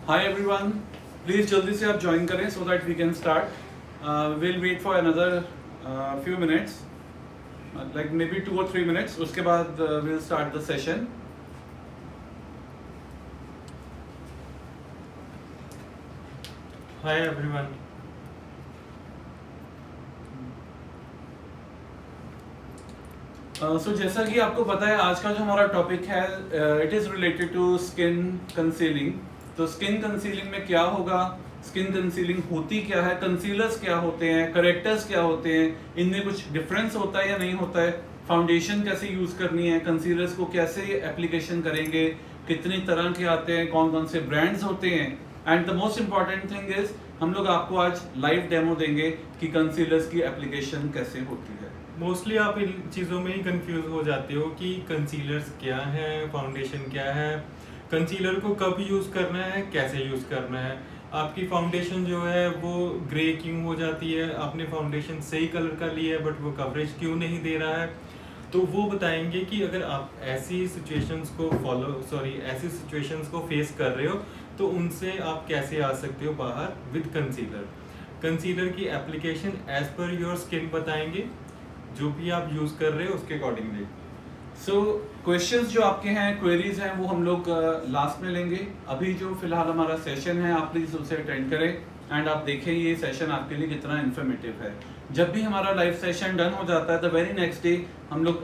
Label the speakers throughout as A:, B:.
A: Hi everyone, please जल्दी से आप ज्वाइन करें so that we can start. Will wait for another few minutes, like maybe 2 or 3 minutes. उसके बाद will start the session.
B: Hi everyone.
A: So जैसा कि आपको पता है आज का जो हमारा टॉपिक है it is related to skin concealing. तो स्किन कंसीलिंग में क्या होगा, स्किन कंसीलिंग होती क्या है, कंसीलर्स क्या होते हैं, करेक्टर्स क्या होते हैं, इनमें कुछ डिफरेंस होता है या नहीं होता है, फाउंडेशन कैसे यूज़ करनी है, कंसीलर्स को कैसे एप्लीकेशन करेंगे, कितनी तरह के आते हैं, कौन कौन से ब्रांड्स होते हैं, and the most important thing is हम लोग आपको आज लाइव डेमो देंगे कि कंसीलर्स की एप्लीकेशन कैसे होती है.
B: मोस्टली आप इन चीज़ों में ही कंफ्यूज हो जाते हो कि कंसीलर्स क्या है, फाउंडेशन क्या है, कंसीलर को कब यूज़ करना है, कैसे यूज़ करना है. आपकी फाउंडेशन जो है वो ग्रे क्यों हो जाती है, आपने फाउंडेशन सही कलर का लिया है बट वो कवरेज क्यों नहीं दे रहा है. तो वो बताएंगे कि अगर आप ऐसी सिचुएशंस को फेस कर रहे हो तो उनसे आप कैसे आ सकते हो बाहर विद कंसीलर. कंसीलर की application as per your skin बताएंगे, जो भी आप यूज कर रहे हो उसके अकॉर्डिंगली.
A: सो क्वेश्चंस जो आपके हैं, क्वेरीज हैं, वो हम लोग लास्ट में लेंगे. अभी जो फिलहाल हमारा सेशन है आप प्लीज़ उसे अटेंड करें एंड आप देखें ये सेशन आपके लिए कितना इन्फॉर्मेटिव है. जब भी हमारा लाइव सेशन डन हो जाता है तो वेरी नेक्स्ट डे हम लोग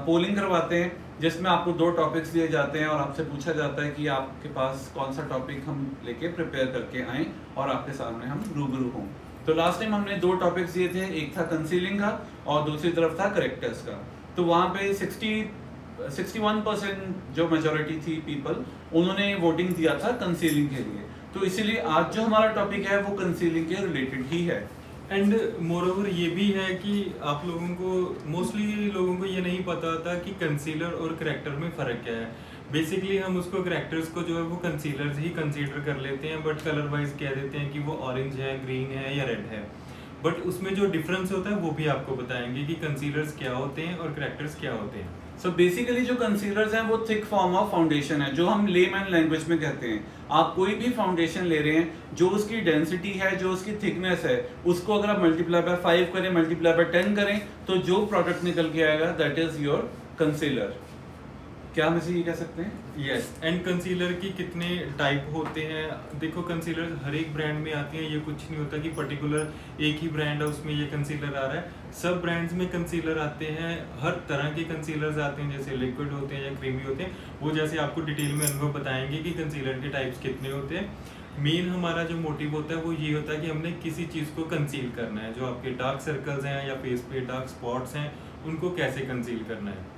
A: पोलिंग करवाते हैं जिसमें आपको 2 टॉपिक्स दिए जाते हैं और आपसे पूछा जाता है कि आपके पास कौन सा टॉपिक हम लेके प्रिपेयर करके आएँ और आपके सामने हम रूबरू हों. तो लास्ट टाइम हमने 2 टॉपिक्स दिए थे, एक था कंसीलिंग का और दूसरी तरफ था करेक्टर्स का. तो वहाँ पे 61% जो मेजोरिटी थी पीपल, उन्होंने वोटिंग दिया था कंसीलिंग के लिए. तो इसीलिए आज जो हमारा टॉपिक है वो कंसीलिंग के रिलेटेड ही है.
B: एंड मोर ओवर ये भी है कि आप लोगों को मोस्टली लोगों को ये नहीं पता होता कि कंसीलर और करेक्टर में फ़र्क क्या है. बेसिकली हम उसको करेक्टर्स को जो है वो कंसीलर्स ही कंसीडर कर लेते हैं बट कलर वाइज कह देते हैं कि वो ऑरेंज है, ग्रीन है या रेड है. बट उसमें जो डिफरेंस होता है वो भी आपको बताएंगे कि कंसीलर्स क्या होते हैं और करेक्टर्स क्या होते हैं.
A: सो बेसिकली जो कंसीलर्स हैं वो थिक फॉर्म ऑफ फाउंडेशन है, जो हम लेमैन लैंग्वेज में कहते हैं. आप कोई भी फाउंडेशन ले रहे हैं, जो उसकी डेंसिटी है, जो उसकी थिकनेस है, उसको अगर आप मल्टीप्लाई बाय 5 करें, मल्टीप्लाई बाय 10 करें, तो जो प्रोडक्ट निकल के आएगा दैट इज योर कंसीलर. क्या हम इसे ये कह सकते हैं?
B: यस. एंड कंसीलर की कितने टाइप होते हैं. देखो कंसीलर हर एक ब्रांड में आती है, ये कुछ नहीं होता कि पर्टिकुलर एक ही ब्रांड है उसमें ये कंसीलर आ रहा है. सब ब्रांड्स में कंसीलर आते हैं, हर तरह के कंसीलर्स आते हैं, जैसे लिक्विड होते हैं या क्रीमी होते हैं. वो जैसे आपको डिटेल में अनुभव बताएंगे कि कंसीलर के टाइप्स कितने होते हैं. मेन हमारा जो मोटिव होता है वो ये होता है कि हमने किसी चीज़ को कंसील करना है. जो आपके डार्क सर्कल्स हैं या फेस पे डार्क स्पॉट्स हैं उनको कैसे कंसील करना है.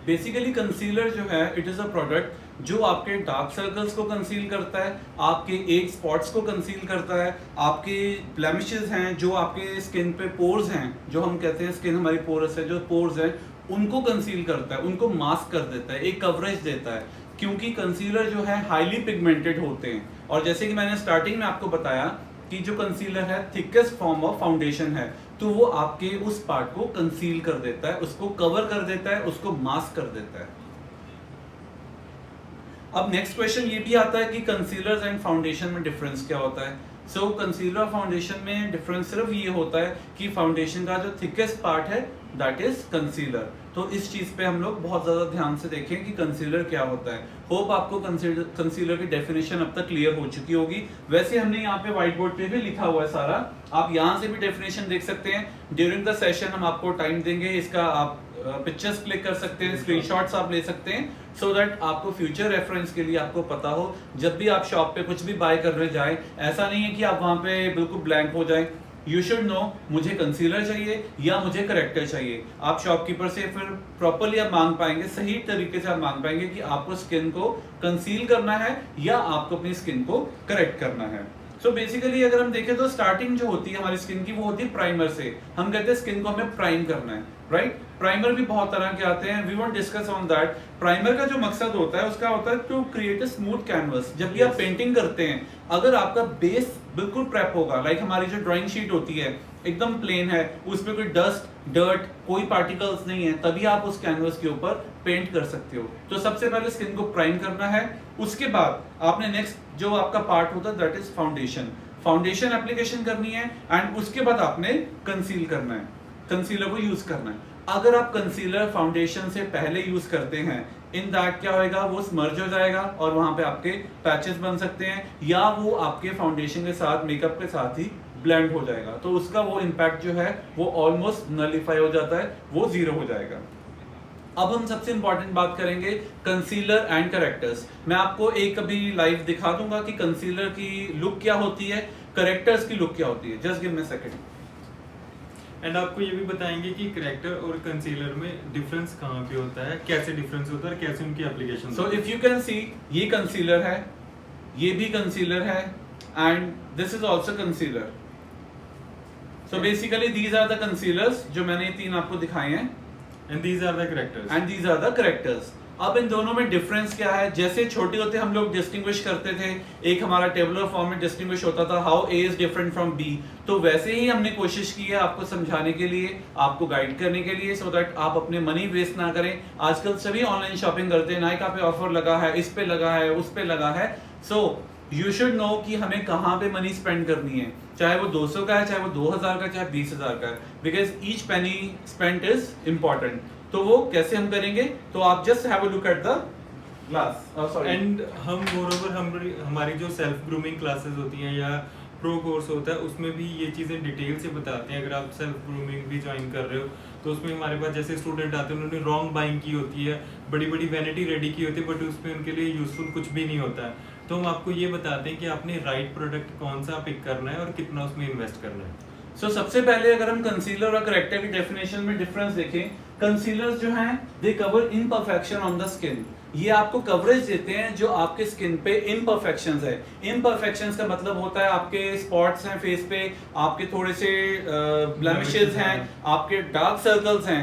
A: बेसिकली कंसीलर जो है इट इज़ अ प्रोडक्ट जो आपके डार्क सर्कल्स को कंसील करता है, आपके एज स्पॉट्स को कंसील करता है, आपके ब्लेमिशेस हैं, जो आपके स्किन पे पोर्स हैं, जो हम कहते हैं स्किन हमारी पोरस है, जो पोर्स हैं उनको कंसील करता है, उनको मास्क कर देता है, एक कवरेज देता है. क्योंकि कंसीलर जो है हाईली पिगमेंटेड होते हैं और जैसे कि मैंने स्टार्टिंग में आपको बताया कि जो कंसीलर है थिकेस्ट फॉर्म ऑफ फाउंडेशन है, तो वो आपके उस पार्ट को कंसील कर देता है, उसको कवर कर देता है, उसको मास्क कर देता है. अब नेक्स्ट क्वेश्चन ये भी आता है कि कंसीलर्स एंड फाउंडेशन में डिफरेंस क्या होता है. सो कंसीलर फाउंडेशन में डिफरेंस सिर्फ ये होता है कि फाउंडेशन का जो थिकेस्ट पार्ट है दैट इज कंसीलर. तो इस चीज पे हम लोग बहुत ज्यादा ध्यान से देखें कि कंसीलर क्या होता है. होप आपको कंसीलर की डेफिनेशन अब तक क्लियर हो चुकी होगी. वैसे हमने यहाँ पे व्हाइट बोर्ड पे भी लिखा हुआ है सारा, आप यहाँ से भी डेफिनेशन देख सकते हैं. ड्यूरिंग द सेशन हम आपको टाइम देंगे, इसका आप पिक्चर्स क्लिक कर सकते हैं, स्क्रीनशॉट्स आप ले सकते हैं, सो दैट आपको फ्यूचर रेफरेंस के लिए आपको पता हो जब भी आप शॉप पे कुछ भी बाय करने जाए. ऐसा नहीं है कि आप वहाँ पे बिल्कुल ब्लैंक हो जाए. यू शुड नो मुझे कंसीलर चाहिए या मुझे करेक्टर चाहिए. आप शॉपकीपर से फिर प्रॉपरली आप मांग पाएंगे, सही तरीके से आप मांग पाएंगे कि आपको स्किन को कंसील करना है या आपको अपनी स्किन को करेक्ट करना है. सो बेसिकली अगर हम देखें तो स्टार्टिंग जो होती है हमारी स्किन की वो होती है प्राइमर से. हम कहते हैं स्किन को हमें प्राइम करना है, राइट. प्राइमर भी बहुत तरह के आते हैं, we won't discuss on that. Primer का जो मकसद होता है उसका होता है to create a smooth canvas. जब भी आप पेंटिंग करते हैं, अगर आपका बेस बिल्कुल प्रेप होगा, लाइक हमारी जो ड्राइंग शीट होती है एकदम प्लेन है, उसमें कोई डस्ट डर्ट कोई पार्टिकल्स नहीं है, तभी आप उस कैनवस के ऊपर पेंट कर सकते हो। तो सबसे पहले स्किन को प्राइम करना है, उसके बाद आपने नेक्स्ट जो आपका पार्ट होता है that is foundation. Foundation application करनी है एंड उसके बाद आपने कंसील करना है, कंसीलर को यूज करना है। अगर आप कंसीलर फाउंडेशन से पहले यूज करते हैं, इन दैट क्या होएगा, वो स्मर्ज हो जाएगा और वहां पे आपके पैचेस बन सकते हैं, या वो आपके फाउंडेशन के साथ मेकअप के साथ ही ब्लेंड हो जाएगा, तो उसका वो इम्पैक्ट जो है वो ऑलमोस्ट नलिफाई हो जाता है, वो जीरो हो जाएगा। अब हम सबसे इंपॉर्टेंट बात करेंगे कंसीलर एंड करेक्टर्स। मैं आपको एक अभी लाइव दिखा दूंगा कि कंसीलर की लुक क्या होती है, करेक्टर्स की लुक क्या होती है। Just give me a second.
B: And आपको ये भी बताएंगे कि करेक्टर और कंसीलर में डिफरेंस कहाँ पे होता है, कैसे डिफरेंस होता है और कैसे उनकी application.
A: So if you can see, ये कंसीलर है, ये भी कंसीलर है and this is also concealer. So basically these are the concealers जो मैंने ये तीन आपको दिखाए हैं,
B: and these are the correctors.
A: And these are the correctors. अब इन दोनों में डिफरेंस क्या है, जैसे छोटे होते हम लोग डिस्टिंग्विश करते थे, एक हमारा टेबुलर फॉर्म में डिस्टिंग्विश होता था how A is different from B, तो वैसे ही हमने कोशिश की है आपको समझाने के लिए, आपको गाइड करने के लिए, सो दैट आप अपने मनी वेस्ट ना करें। आजकल सभी ऑनलाइन शॉपिंग करते हैं, नाइका पे ऑफर लगा है, इस पे लगा है, उस पे लगा है, सो यू शुड नो कि हमें कहाँ पे मनी स्पेंड करनी है, चाहे वो 200 का है, चाहे वो 2000 का, चाहे 20,000 का है, because each Penney spent is important. तो वो कैसे हम करेंगे, तो आप just have a look at the class.
B: And हम मोरोवर हमारी जो सेल्फ ग्रूमिंग क्लासेस होती हैं या प्रो कोर्स होता है, उसमें भी ये चीज़ें डिटेल से बताते हैं। अगर आप सेल्फ ग्रूमिंग भी ज्वाइन कर रहे हो तो उसमें हमारे पास जैसे स्टूडेंट आते हैं, उन्होंने रॉन्ग बाइंग की होती है, बड़ी बड़ी वैनिटी रेडी की होती है, बट उसमें उनके लिए यूजफुल कुछ भी नहीं होता है। तो हम आपको ये बताते हैं कि आपने राइट प्रोडक्ट कौन सा पिक करना है और कितना उसमें इन्वेस्ट करना है।
A: सो सबसे पहले अगर हम कंसीलर और करेक्टर की डेफिनेशन में डिफरेंस देखें, कंसीलर्स जो हैं they cover imperfection on the skin. ये आपको कवरेज देते हैं जो आपके स्किन पे इम्परफेक्शंस है। इम्परफेक्शंस का मतलब होता है आपके स्पॉट्स हैं फेस पे, आपके थोड़े से ब्लेमिशेस हैं, आपके डार्क सर्कल्स हैं,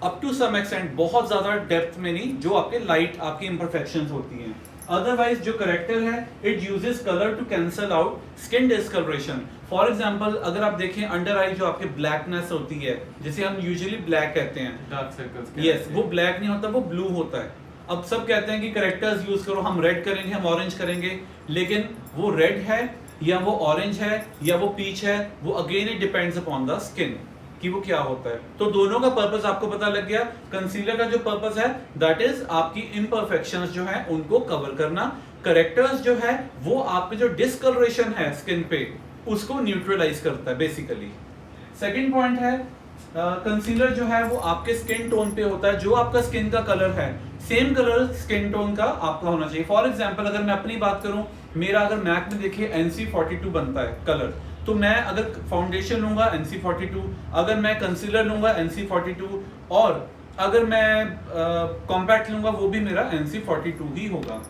A: अप टू सम एक्सटेंट, बहुत ज्यादा डेप्थ में नहीं, जो आपके लाइट आपकी इम्परफेक्शंस होती हैं। अदरवाइज जो करेक्टर है it uses colour to cancel out skin discolouration. For example अगर आप देखें अंडर आई जो आपके ब्लैकनेस होती है, जिसे हम यूजुअली ब्लैक कहते हैं,
B: डार्क सर्कल्स,
A: यस, वो ब्लैक नहीं होता, वो ब्लू होता है। अब सब कहते हैं कि करेक्टर्स यूज करो, हम रेड करेंगे, हम ऑरेंज करेंगे, लेकिन वो रेड है या वो ऑरेंज है या वो पीच है, वो again it depends upon the skin कि वो क्या होता है। तो दोनों का पर्पस आपको पता लग गया। कंसीलर का जो पर्पस है दैट इज आपकी इम्परफेक्शंस जो है उनको कवर करना। करेक्टर्स जो है वो आपके जो डिस्कलरेशन है स्किन पे उसको न्यूट्रलाइज करता है बेसिकली। सेकंड पॉइंट है कंसीलर जो है वो आपके स्किन टोन पे होता है, जो आपका स्किन का कलर है सेम कलर स्किन टोन का आपका होना चाहिए। फॉर एग्जांपल अगर मैं अपनी बात करूं, मेरा अगर मैक में देखिए NC42 बनता है कलर, तो मैं अगर फाउंडेशन लूंगा NC42, अगर मैं कंसीलर लूंगा NC42, और अगर मैं कॉम्पैक्ट लूंगा वो भी मेरा NC42 ही होगा।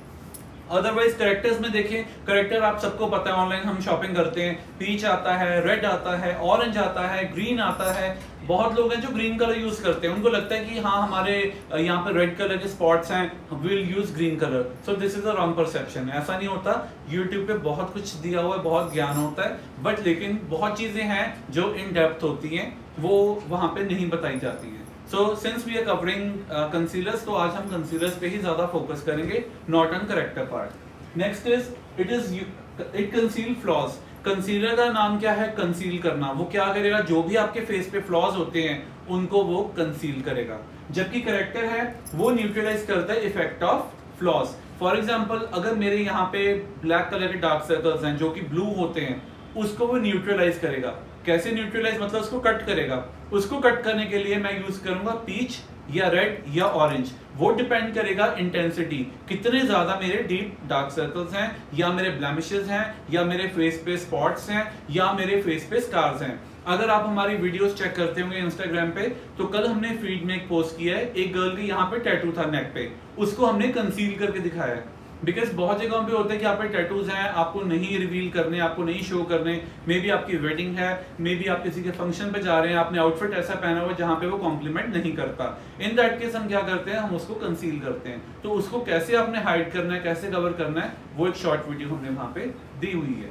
A: अदरवाइज करेक्टर्स में देखिए, करेक्टर आप सबको पता है, ऑनलाइन हम शॉपिंग करते हैं, पीच आता है, रेड आता है, ऑरेंज आता है, ग्रीन आता है। बहुत लोग हैं जो ग्रीन कलर यूज करते हैं, उनको लगता है कि हाँ हमारे यहाँ पे रेड कलर के स्पॉट्स हैं, will use green colour. So this is a wrong perception. ऐसा नहीं होता, यूट्यूब पे बहुत कुछ दिया हुआ है, बहुत ज्ञान होता है, बट लेकिन बहुत चीजें हैं जो इन डेप्थ होती हैं वो वहां पे नहीं बताई जाती है। So since we are covering concealers, तो आज हम कंसीलर्स पे ही ज्यादा फोकस करेंगे, not on corrector part. Next is it conceal flaws. Concealer का नाम क्या है, कंसील करना। वो क्या करेगा, जो भी आपके फेस पे फ्लॉज होते हैं उनको वो कंसील करेगा। जबकि करेक्टर है वो न्यूट्रलाइज करता है effect of flaws. For example अगर मेरे यहाँ पे ब्लैक कलर के डार्क सर्कल्स हैं जो कि ब्लू होते हैं, उसको वो न्यूट्रलाइज करेगा। कैसे न्यूट्रलाइज, मतलब उसको कट करेगा। उसको कट करने के लिए मैं यूज करूंगा पीच या रेड या ऑरेंज। वो डिपेंड करेगा इंटेंसिटी, कितने ज्यादा मेरे डीप डार्क सर्कल्स हैं, या मेरे ब्लेमिशेस हैं, या मेरे फेस पे स्पॉट्स हैं, या मेरे फेस पे स्कार्स हैं। अगर आप हमारी वीडियोस चेक करते होंगे इंस्टाग्राम पे, तो कल हमने फीड में एक पोस्ट किया है, एक गर्ल के यहाँ पे टैटू था नेक पे, उसको हमने कंसील करके दिखाया है। बिकॉज बहुत जगहों पे होता है कि आप पे टैटूज हैं, आपको नहीं रिवील करने, आपको नहीं शो करने। मे बी आपकी वेडिंग है, मे बी आप किसी के फंक्शन पे जा रहे हैं, आपने आउटफिट ऐसा पहना हुआ जहाँ पे वो कॉम्प्लीमेंट नहीं करता। इन दैट केस हम क्या करते हैं, हम उसको कंसील करते हैं। तो उसको कैसे आपने हाइड करना है, कैसे कवर करना है, वो एक शॉर्ट वीडियो हमने वहाँ पे दी हुई है।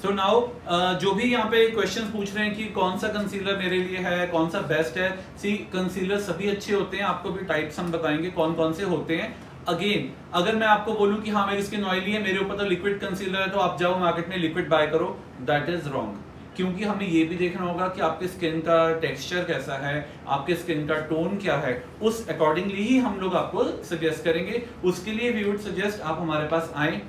A: सो नाउ जो भी यहाँ पे क्वेश्चन पूछ रहे हैं कि कौन सा कंसीलर मेरे लिए है, कौन सा बेस्ट है, सी कंसीलर सभी अच्छे होते हैं, आपको भी टाइप्स हम बताएंगे कौन कौन से होते हैं। अगेन अगर मैं आपको बोलूं कि हाँ मेरी स्किन ऑयली है, मेरे ऊपर तो लिक्विड कंसीलर है, तो आप जाओ मार्केट में लिक्विड बाय करो, दैट इज रॉन्ग। क्योंकि हमें ये भी देखना होगा कि आपके स्किन का टेक्सचर कैसा है, आपके स्किन का टोन क्या है, उस अकॉर्डिंगली ही हम लोग आपको सजेस्ट करेंगे। उसके लिए वी वुड सजेस्ट आप हमारे पास आए,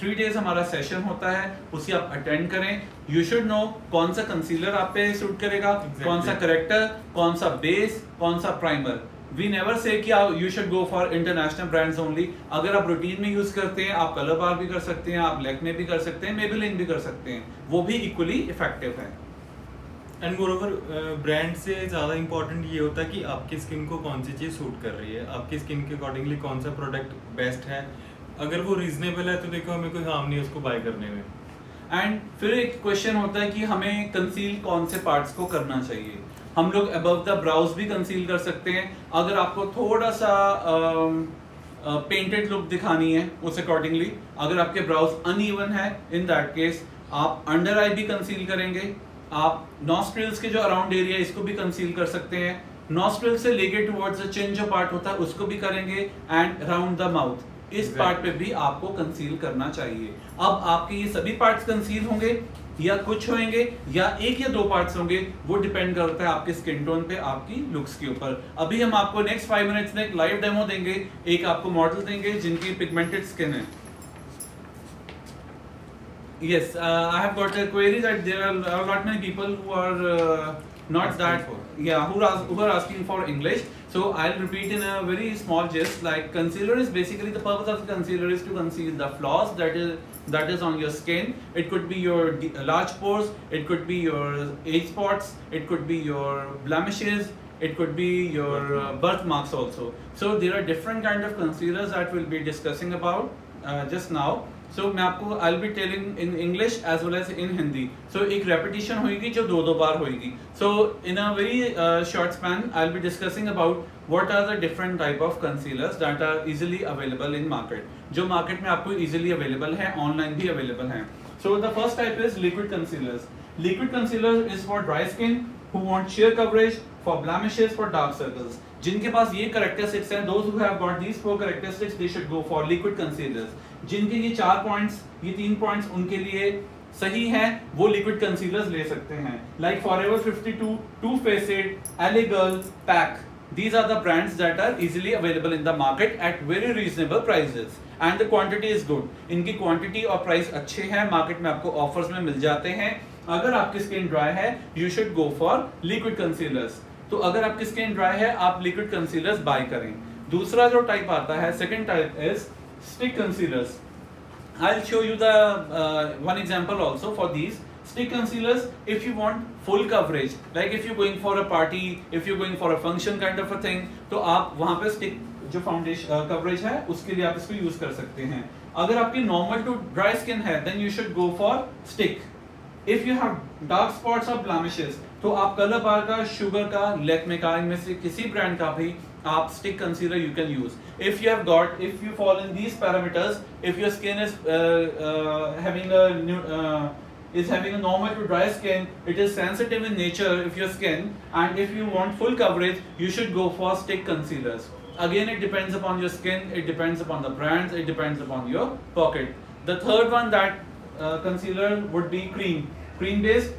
A: 3 डेज हमारा सेशन होता है, उसे आप अटेंड करें। यू शुड नो कौन सा कंसीलर आप पे सूट करेगा, कौन सा करेक्टर, कौन सा बेस, कौन सा प्राइमर। वी नेवर से कि you should go for international brands only. अगर आप रूटीन में यूज करते हैं, आप कलर बार भी कर सकते हैं, आप लैक्मे भी कर सकते हैं, मेबेलिन भी कर सकते हैं, वो भी इक्वली इफेक्टिव है।
B: एंड मोरओवर ब्रांड से ज़्यादा इंपॉर्टेंट ये होता है कि आपकी स्किन को कौन सी चीज़ सूट कर रही है, आपकी स्किन के अकॉर्डिंगली कौन सा प्रोडक्ट बेस्ट है। अगर वो रीजनेबल है तो देखो हमें कोई हार्म नहीं है उसको बाय करने में।
A: एंड फिर एक क्वेश्चन होता है कि हमें कंसील कौन से पार्ट्स को करना चाहिए। हम लोग अबव द ब्राउज भी कंसील कर सकते हैं, अगर आपको थोड़ा सा पेंटेड लुक दिखानी है उस अकॉर्डिंगली। अगर आपके ब्राउज अनइवन है, इन दैट केस आप अंडर आई भी कंसील करेंगे, आप नॉस्ट्रिल्स के जो अराउंड एरिया इसको भी कंसील कर सकते हैं, नॉस्ट्रिल से लेके टुवर्ड्स द चिन जो पार्ट होता है उसको भी करेंगे, एंड अराउंड द माउथ इस पार्ट पे भी आपको कंसील करना चाहिए। अब आपके ये सभी पार्ट्स कंसील होंगे या कुछ होंगे या एक या 2 पार्ट्स होंगे, वो डिपेंड करता है आपके स्किन टोन पे, आपकी लुक्स के ऊपर। अभी हम आपको नेक्स्ट 5 मिनट्स में एक लाइव डेमो देंगे, एक आपको मॉडल देंगे जिनकी पिगमेंटेड स्किन है। Yes, I have got a query that there are a lot many people who are not that, yeah, who are asking for English. So I'll repeat in a very small gist. Like concealer is basically, the purpose of the concealer is to conceal the flaws that is on your skin. It could be your large pores, it could be your age spots, it could be your blemishes, it could be your birthmarks also. So there are different kind of concealers that we'll be discussing about just now. So मैं आपको I'll be telling in English as well as in Hindi. So एक repetition होगी जो 2 बार होगी. So in a very short span I'll be discussing about what are the different type of concealers that are easily available in market. जो market में आपको easily available है, online भी available हैं. So the first type is liquid concealers. Liquid concealer is for dry skin who want sheer coverage, for blemishes, for dark circles. जिनके पास ये characteristics हैं, those who have got these 4 characteristics, they should go for liquid concealers. जिनके ये 4 points, ये 3 points उनके लिए सही हैं, वो liquid concealers ले सकते हैं. Like Forever 52, Too Faced, LA Girl, PAC. These are the brands that are easily available in the market at very reasonable prices. And the quantity is good. इनकी quantity और price अच्छे हैं, market में आपको offers में मिल जाते हैं. अगर आपकी skin dry है, you should go for liquid concealers. तो अगर आपकी स्किन ड्राई है, आप लिक्विड कंसीलर्स बाय करें. दूसरा जो टाइप आता है, second type is stick concealers. I will show you the one example also for these stick concealers. If you want full coverage, like if you going for a party, if you going for a function kind of a thing, तो आप वहां पे stick जो foundation coverage है उसके लिए आप इसको यूज कर सकते हैं. अगर आपकी नॉर्मल टू ड्राई स्किन है, then you should go for stick. If you have dark spots और ब्लेमिशेस, तो आप कलर बार का, शुगर का, लैक्मे का, इनमें से किसी ब्रांड का भी आप stick concealer you can use. If you have got, if you fall in these parameters, if your skin is having a normal to dry skin, it is sensitive in nature if your skin, and if you want full coverage, you should go for stick concealers. Again, it depends upon your skin, it depends upon the brands, it depends upon your pocket. The third one that concealer would be cream based.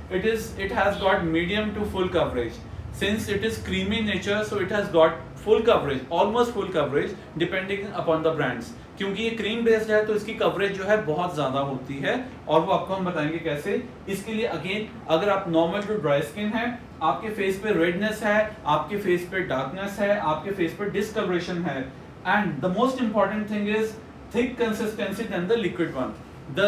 A: It has got medium to full coverage. Since it is creamy in nature, so it has got full coverage, almost full coverage, depending upon the brands. क्योंकि ये cream based है तो इसकी coverage जो है बहुत ज्यादा होती है, और वो आपको हम बताएंगे कैसे. इसके लिए अगेन, अगर आप नॉर्मल टू ड्राई स्किन है, आपके फेस पे रेडनेस है, आपके फेस पे डार्कनेस है, आपके फेस पे डिसकलरेशन है, and the most important thing is thick consistency then the liquid one. The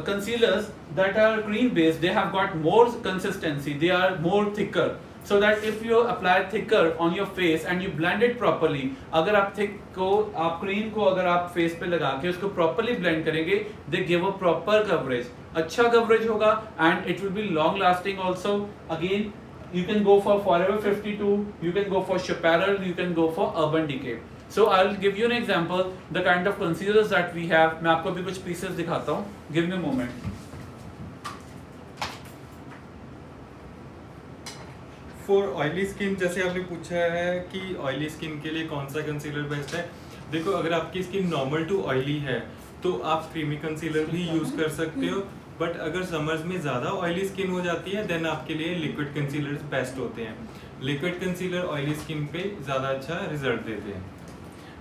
A: concealers that are cream based, they have got more consistency, they are more thicker, so that if you apply thicker on your face and you blend it properly, अगर आप thick को, आप cream को अगर आप face पे लगा के उसको properly blend करेंगे, they give a proper coverage, अच्छा coverage होगा, and it will be long lasting also. Again, you can go for Forever 52, you can go for Chaparral, you can go for Urban Decay. So I'll give you an example, the kind of concealers that we have. मैं आपको अभी कुछ pieces दिखाता हूँ. Give me a moment.
B: For oily skin, जैसे आपने पूछा है कि ऑयली स्किन के लिए कौन सा कंसीलर बेस्ट है, देखो अगर आपकी स्किन नॉर्मल टू ऑयली है तो आप क्रीमी कंसीलर भी यूज़ कर सकते हो, बट अगर समर्स में ज़्यादा ऑयली स्किन हो जाती है देन आपके लिए लिक्विड कंसीलर बेस्ट होते हैं। लिक्विड कंसीलर ऑयली स्किन पे ज़्यादा अच्छा रिजल्ट देते हैं।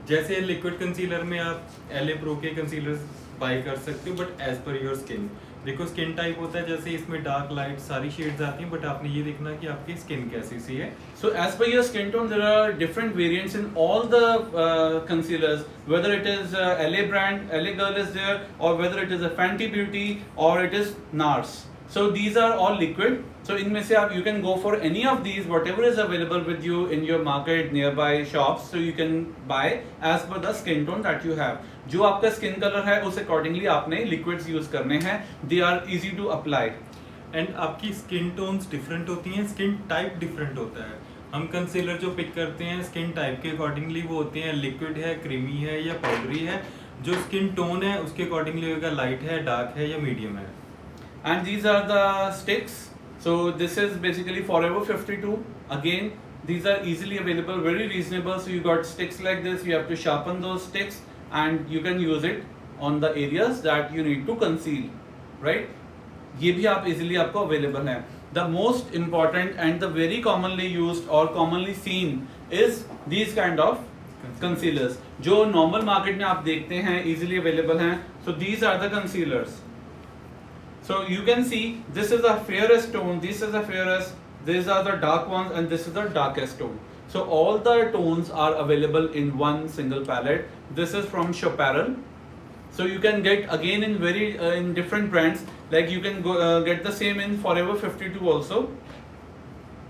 B: जैसे लिक्विड कंसीलर में आप LA Pro के कंसीलर बाय कर सकते हो, but as per your skin. देखो स्किन टाइप होता है, जैसे इसमें डार्क लाइट सारी शेड्स आती हैं, बट आपने ये देखना कि आपकी स्किन कैसी सी है।
A: So as per your skin tone, there are different variants in all the concealers. Whether it is LA brand, LA Girl is there, or whether it is a Fenty Beauty, or it is NARS. So these are all liquid. So इनमें से आप you can go for any of these, whatever is available with you in your market, nearby shops. So you can buy as per the skin tone that you have. जो आपका skin colour है उस accordingly आपने liquids use करने हैं. They are easy to apply.
B: And आपकी skin tones different होती हैं, स्किन टाइप डिफरेंट होता है। हम कंसीलर जो पिक करते हैं स्किन टाइप के अकॉर्डिंगली वो होते हैं, लिक्विड है, क्रीमी है या पाउडरी है। जो स्किन टोन है उसके अकॉर्डिंगली होगा लाइट है, डार्क है या मीडियम है।
A: And these are the sticks. So this is basically Forever 52. Again, these are easily available, very reasonable. So you got sticks like this. You have to sharpen those sticks, and you can use it on the areas that you need to conceal, right? ये भी आप easily आपको available है. The most important and the very commonly used or commonly seen is these kind of concealers. जो normal market में आप देखते हैं easily available हैं. So these are the concealers. So you can see this is the fairest tone, this is the fairest, these are the dark ones, and this is the darkest tone. So all the tones are available in one single palette. This is from Chaparral. So you can get again in very in different brands. Like you can go, get the same in Forever 52 also.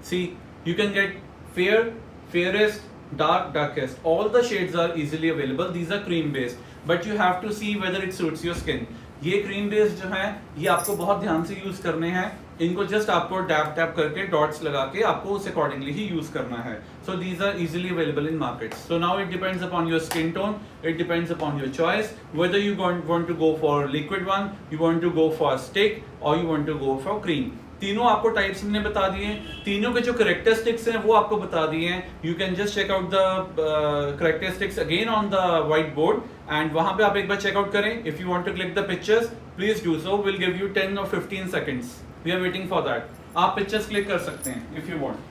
A: See, you can get fair, fairest, dark, darkest. All the shades are easily available. These are cream based, but you have to see whether it suits your skin. ये cream based जो है ये आपको बहुत ध्यान से use करने हैं. इनको जस्ट आपको टैप टैप करके डॉट्स लगा के आपको उस अकॉर्डिंगली ही यूज करना है. So these are easily available in markets. So now it depends upon your skin tone, it depends upon your choice, whether you want to go for liquid one, you want to go for stick, और you want to go for cream. तीनों आपको types हमने बता दिए हैं. तीनों के जो करेक्टरिस्टिक्स हैं वो आपको बता दिए हैं. You can just check out the characteristics again on the white board, and वहां पे आप एक बार चेकआउट करें. If you want to click the pictures, please do so. Will give you 10 or 15 seconds. We are waiting for that. आप pictures click कर सकते हैं if you want.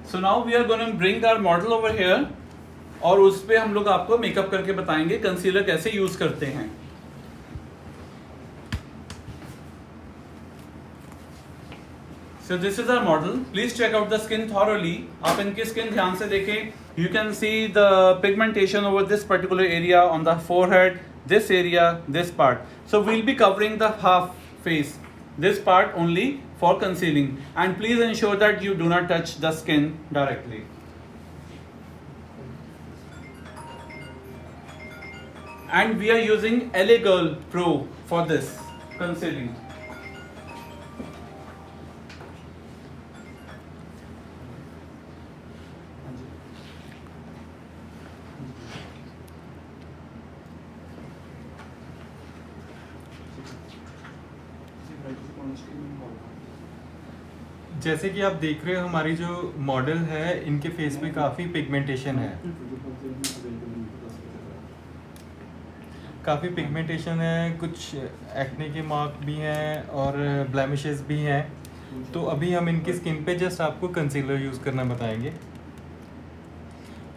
A: So now we are going to bring our model over here, और उस पे हम लोग आपको मेकअप करके बताएंगे कंसीलर कैसे यूज करते हैं. So this is our model. Please check out the skin thoroughly. आप इनकी स्किन ध्यान से देखें. You can see the pigmentation over this particular area on the forehead, this area, this part. So we'll be covering the half face, this part only for concealing, and please ensure that you do not touch the skin directly. And we are using LA Girl Pro for this concealing.
B: जैसे कि आप देख रहे हो हमारी जो model है इनके फेस पे काफ़ी पिगमेंटेशन है, काफ़ी पिगमेंटेशन है, कुछ एक्ने के मार्क भी हैं और ब्लेमिशेस भी हैं. तो अभी हम इनकी स्किन पे जस्ट आपको कंसीलर यूज़ करना बताएंगे.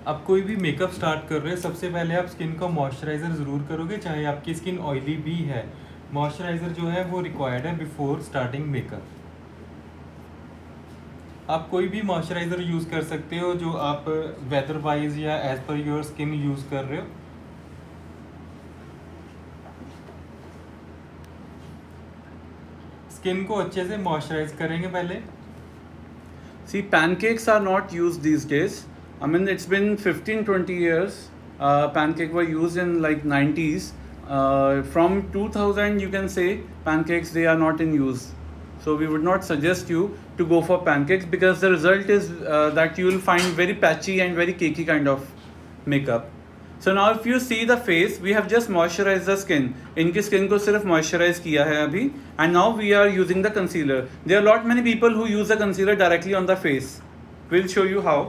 B: आप कोई भी मेकअप स्टार्ट कर रहे हैं सबसे पहले आप स्किन को मॉइस्चराइज़र ज़रूर करोगे, चाहे आपकी स्किन ऑयली भी है. मॉइस्चराइज़र जो है वो रिक्वायर्ड है बिफोर स्टार्टिंग मेकअप. आप कोई भी मॉइस्चराइज़र यूज़ कर सकते हो जो आप वेदर वाइज या as per your skin use कर रहे हो. स्किन को अच्छे से मॉइस्चराइज करेंगे पहले.
A: See, pancakes are not used these days. I mean, it's been 15-20 years. Pancakes were used in like 90s. From 2000, you can say pancakes, they are not in use. So we would not suggest you to go for pancakes because the result is that you will find very patchy and very cakey kind of makeup. So now if you see the face, we have just moisturized the skin. इनकी skin को सिर्फ moisturize किया है अभी, and now we are using the concealer. There are lot many people who use the concealer directly on the face. We'll show you how.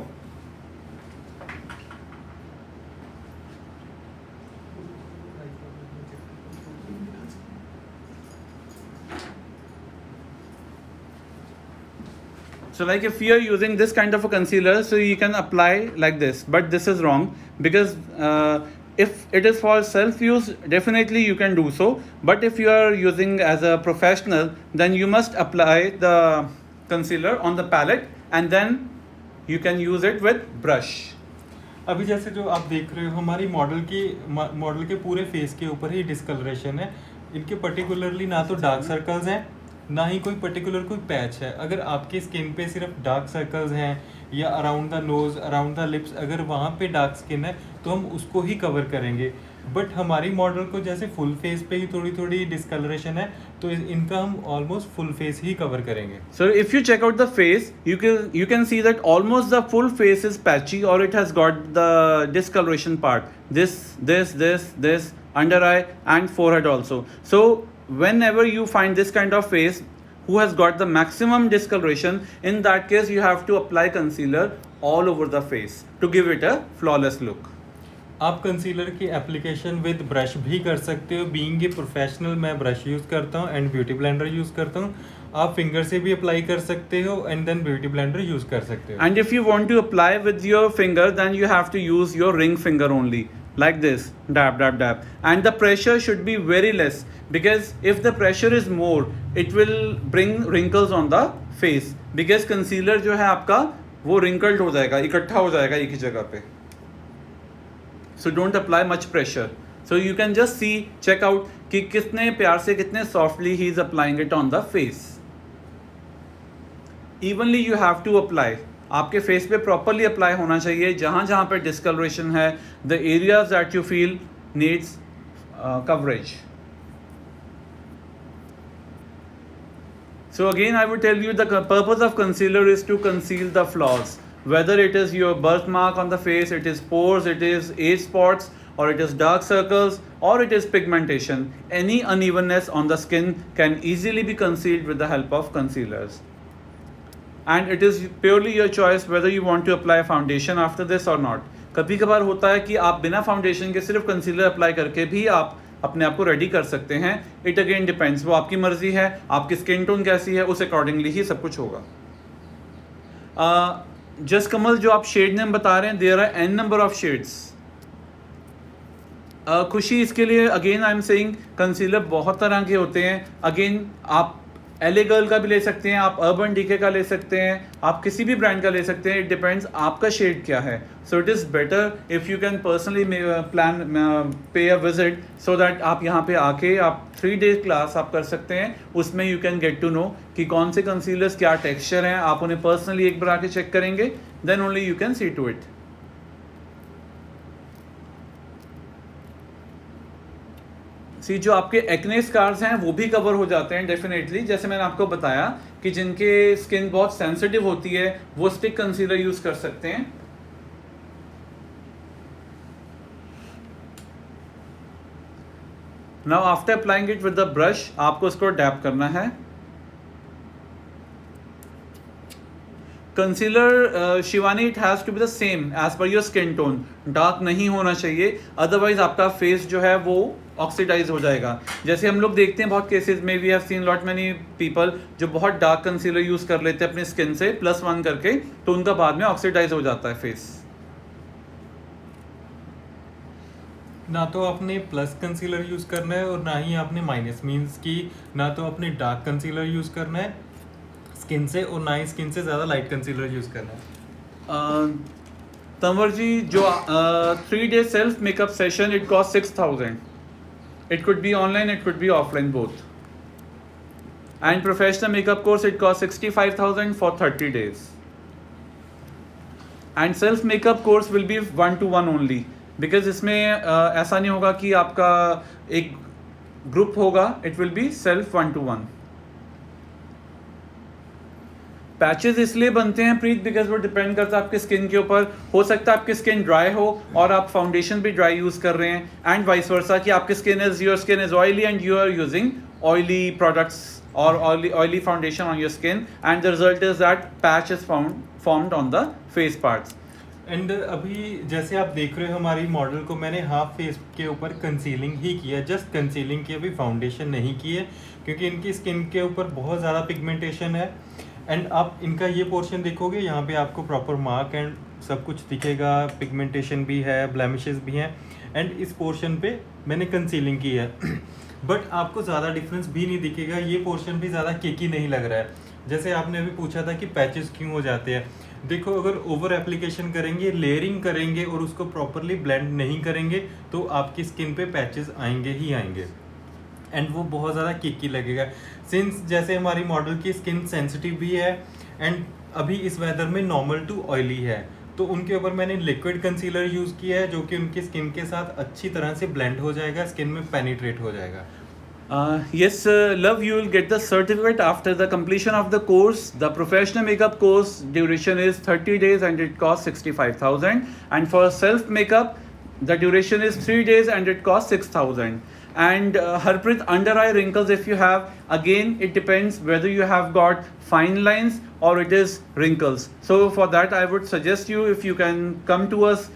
A: So like if you are using this kind of a concealer, so you can apply like this, but this is wrong because if it is for self-use, definitely you can do so. But if you are using as a professional, then you must apply the concealer on the palette and then you can use it with brush.
B: अभी जैसे जो आप देख रहे हो हमारी model के पूरे फेस के ऊपर ही डिस्कलरेशन है। इनके पर्टिकुलरली ना तो डार्क सर्कल्स हैं, ना ही कोई पर्टिकुलर कोई पैच है। अगर आपके स्किन पे सिर्फ डार्क सर्कल्स हैं या around the nose, around the lips, अगर वहाँ पे डार्क स्किन है तो हम उसको ही कवर करेंगे। बट हमारी मॉडल को जैसे फुल फेस पे ही थोड़ी थोड़ी डिस्कलरेशन है, तो इनका हम ऑलमोस्ट फुल फेस ही कवर करेंगे।
A: So if you check out the face, you can see that almost the full face is patchy or it has got the discoloration part. This under eye and forehead also. So whenever you find this kind of face who has got the maximum discoloration, in that case you have to apply concealer all over the face to give it a flawless look.
B: आप concealer की application with brush भी कर सकते हो। Being a professional मैं brush use करता हूँ and beauty blender use करता हूँ। आप फिंगर से भी अप्लाई कर सकते हो and then beauty blender use कर सकते हो।
A: And if you want to apply with your finger, then you have to use your ring finger only, like this, dab dab dab, and the pressure should be very less because if the pressure is more, it will bring wrinkles on the face because concealer जो है आपका वो wrinkled हो जाएगा, इकट्ठा हो जाएगा एक ही जगह पे. So don't apply much pressure. So you can just see, check out कि कितने प्यार से कितने softly he is applying it on the face. Evenly you have to apply. आपके फेस पे प्रॉपरली अप्लाई होना चाहिए. जहाँ जहाँ पे डिस्कलरेशन है, the areas that you feel needs coverage. So again I would tell you the purpose of concealer is to conceal the flaws. Whether it is your birthmark on the face, it is pores, it is age spots, or it is dark circles, or it is pigmentation. Any unevenness on the skin can easily be concealed with the help of concealers. And it is purely your choice whether you want to apply foundation after this or not. कभी कभार होता है कि आप बिना foundation के सिर्फ concealer apply करके भी आप अपने आप को रेडी कर सकते हैं. इट अगेन डिपेंड्स, वो आपकी मर्जी है, आपकी स्किन टोन कैसी है, उस अकॉर्डिंगली ही सब कुछ होगा. जस्ट कमल जो आप शेड नेम बता रहे हैं, there are n number of shades. Khushi इसके लिए again I am saying concealer बहुत तरह के होते हैं. अगेन आप एले गर्ल का भी ले सकते हैं, आप अर्बन डीके का ले सकते हैं, आप किसी भी ब्रांड का ले सकते हैं. इट डिपेंड्स आपका शेड क्या है. So it is better if you can personally plan पे अ विजिट सो दैट आप यहाँ पे आके आप 3 days क्लास आप कर सकते हैं. उसमें you can get to know कि कौन से कंसीलर्स क्या टेक्सचर हैं. आप उन्हें पर्सनली एक बार आके चेक करेंगे, then only you can see to it. See जो आपके एक्ने स्कार्स हैं वो भी कवर हो जाते हैं डेफिनेटली. जैसे मैंने आपको बताया कि जिनके स्किन बहुत सेंसिटिव होती है वो स्टिक कंसीलर यूज कर सकते हैं. Now after applying it with the brush आपको इसको डैप करना है. Concealer Shivani it has to be the same as per your skin tone. Dark नहीं होना चाहिए, अदरवाइज आपका फेस जो है वो ऑक्सीडाइज हो जाएगा. जैसे हम लोग देखते हैं बहुत केसेस में, we have seen lot many people जो बहुत डार्क कंसीलर यूज़ कर लेते हैं अपनी स्किन से +1 करके, तो उनका बाद में ऑक्सीडाइज हो जाता है फेस.
B: ना तो आपने प्लस कंसीलर यूज़ करना है और ना ही आपने माइनस, मीन्स की ना तो आपने डार्क कंसीलर यूज़ करना है स्किन से और ना ही स्किन से ज़्यादा लाइट कंसीलर यूज़ करना है.
A: तंवर जी जो 3 day self makeup session it cost 6,000. It could be online, it could be offline, both. And professional makeup course, it costs 65,000 for 30 days. And self makeup course will be 1-to-1 only, because इसमें ऐसा नहीं होगा कि आपका एक group होगा. It will be self 1-to-1. Patches इसलिए बनते हैं प्रीत बिकॉज वो डिपेंड करता है आपके स्किन के ऊपर। हो सकता है आपकी स्किन ड्राई हो और आप फाउंडेशन भी ड्राई यूज़ कर रहे हैं, एंड वाइस वर्सा कि आपकी your skin is oily and you are using oily products or oily foundation on your skin, and the result is that patch is formed on the face parts.
B: And अभी जैसे आप देख रहे हो हमारी model को मैंने हाफ फेस के ऊपर कंसीलिंग ही किया, जस्ट कंसीलिंग की, अभी फाउंडेशन नहीं की है क्योंकि इनकी स्किन के ऊपर बहुत ज़्यादा पिगमेंटेशन है। एंड आप इनका ये पोर्शन देखोगे यहाँ पे आपको प्रॉपर मार्क एंड सब कुछ दिखेगा, पिगमेंटेशन भी है, ब्लेमिशेस भी हैं, एंड इस पोर्शन पे मैंने कंसीलिंग की है बट आपको ज़्यादा डिफरेंस भी नहीं दिखेगा, ये पोर्शन भी ज़्यादा केकी नहीं लग रहा है। जैसे आपने अभी पूछा था कि पैचेस क्यों हो जाते हैं, देखो अगर ओवर एप्लीकेशन करेंगे, लेयरिंग करेंगे और उसको प्रॉपरली ब्लेंड नहीं करेंगे तो आपकी स्किन पे पैचेस आएंगे ही आएंगे एंड वो बहुत ज़्यादा केकी लगेगा। सिंस जैसे हमारी मॉडल की स्किन सेंसिटिव भी है एंड अभी इस वेदर में नॉर्मल टू ऑयली है, तो उनके ऊपर मैंने लिक्विड कंसीलर यूज़ किया है जो कि उनकी स्किन के साथ अच्छी तरह से ब्लेंड हो जाएगा, स्किन में पेनिट्रेट हो जाएगा।
A: Yes, love, you will get the certificate after the completion of the course. The professional makeup course duration is 30 days and it costs 65,000. And for self makeup, the duration is 3 days and it costs 6,000. And Harpreet, under eye wrinkles, if you have, again it depends whether you have got fine lines or it is wrinkles. So for that I would suggest you, if you can come to us,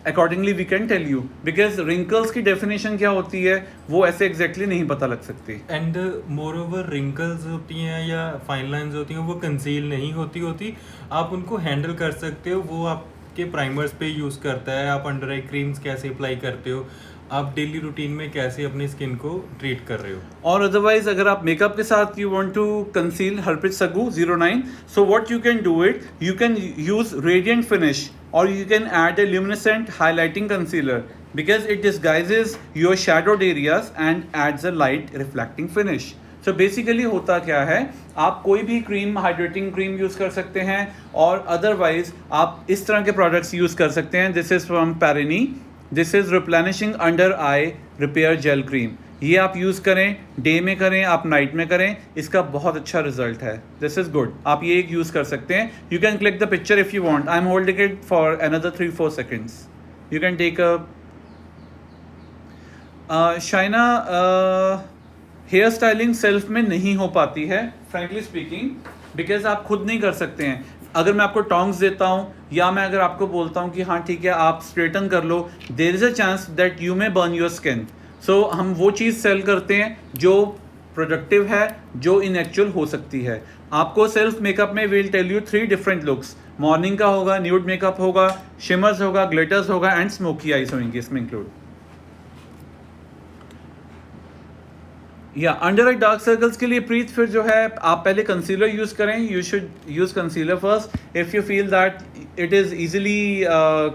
A: accordingly we can tell you, because wrinkles की definition क्या होती है वो ऐसे exactly नहीं पता लग सकती।
B: एंड मोर ओवर रिंकल्स होती हैं या फाइन लाइंस होती हैं वो कंसील नहीं होती, आप उनको हैंडल कर सकते हो, वो आपके प्राइमर्स पे यूज़ करता है, आप अंडर आई क्रीम्स कैसे अप्लाई करते हो, आप डेली रूटीन में कैसे अपनी स्किन को ट्रीट कर रहे हो।
A: और अदरवाइज अगर आप मेकअप के साथ you want to conceal, Harpreet Sagu 09, so what you can do it, you can use radiant finish or you can add a luminescent highlighting concealer because it disguises your shadowed areas and adds a light reflecting finish. So basically होता क्या है, आप कोई भी cream, hydrating cream use कर सकते हैं और अदरवाइज आप इस तरह के प्रोडक्ट्स यूज़ कर सकते हैं। This is from Parini, this is replenishing under eye repair gel cream. ये आप यूज़ करें, डे में करें, आप नाइट में करें, इसका बहुत अच्छा रिजल्ट है। दिस इज़ गुड, आप ये एक यूज़ कर सकते हैं। You can click the picture if you want, I am holding it for another 3-4 seconds. You can take a शाइना, हेयर स्टाइलिंग सेल्फ में नहीं हो पाती है फ्रैंकली स्पीकिंग, बिकॉज आप खुद नहीं कर सकते हैं। अगर मैं आपको टोंग्स देता हूँ या मैं अगर आपको बोलता हूँ कि हाँ ठीक है आप स्ट्रेटन कर लो, there is a chance that you may burn your skin. So हम वो चीज़ सेल करते हैं जो प्रोडक्टिव है, जो इन एक्चुअल हो सकती है। आपको सेल्फ मेकअप में will tell you 3 different looks, morning का होगा, न्यूड मेकअप होगा, शिमर्स होगा, ग्लिटर्स होगा एंड स्मोकी आईज होंगी इसमें इंक्लूड। या अंडर आई डार्क सर्कल्स के लिए प्रीत फिर जो है आप पहले कंसीलर यूज़ करें, you should use concealer first if you feel that it is easily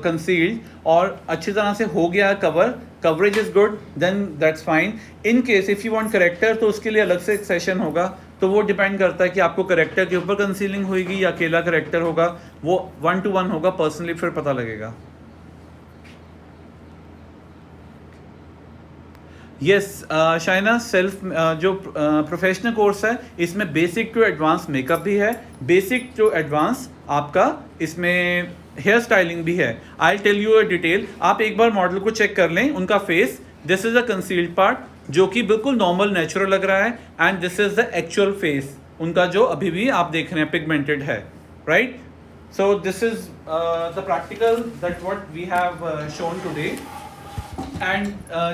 A: concealed और अच्छी तरह से हो गया coverage is good, then that's fine. In case if you want corrector तो उसके लिए अलग से एक सेशन होगा, तो वो डिपेंड करता है कि आपको करेक्टर के ऊपर कंसीलिंग होगी या अकेला करेक्टर होगा, वो 1-to-1 होगा, पर्सनली फिर पता लगेगा। यस शाइना, सेल्फ जो प्रोफेशनल कोर्स है इसमें बेसिक टू एडवांस मेकअप भी है, बेसिक टू एडवांस आपका इसमें हेयर स्टाइलिंग भी है। I tell you a detail, आप एक बार मॉडल को चेक कर लें, उनका face, this is a concealed part जो कि बिल्कुल नॉर्मल नेचुरल लग रहा है, and this is the actual face उनका जो अभी भी आप देख रहे हैं पिगमेंटेड है, right. So this is the practical that what we have shown today. And